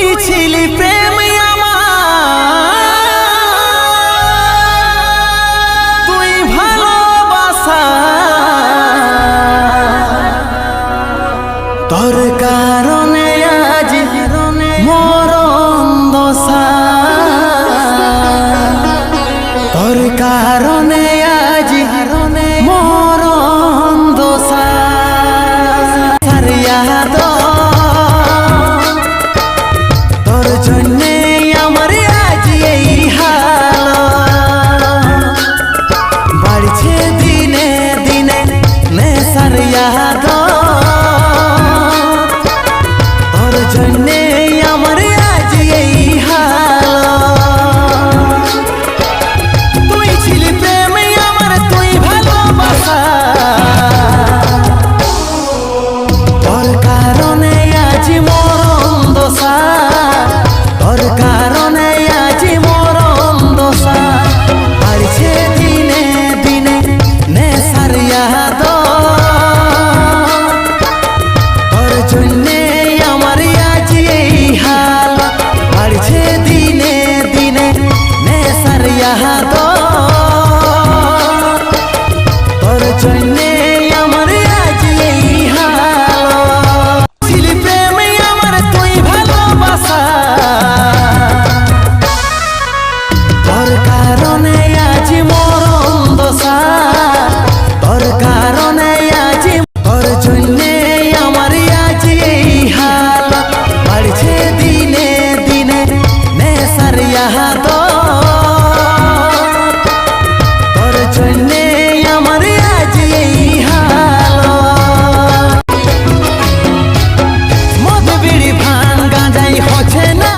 তুই ছিলি প্রেম আমার, তুই ভালোবাসা, তোর কারণে আজ মরণ দশা, তোর কারণে আজ মরণ দশা। তোর জন্যে আমার আজ এই হাল, বাড়ছে দিনে দিনে নেশার ইয়াদ, তোর জন্য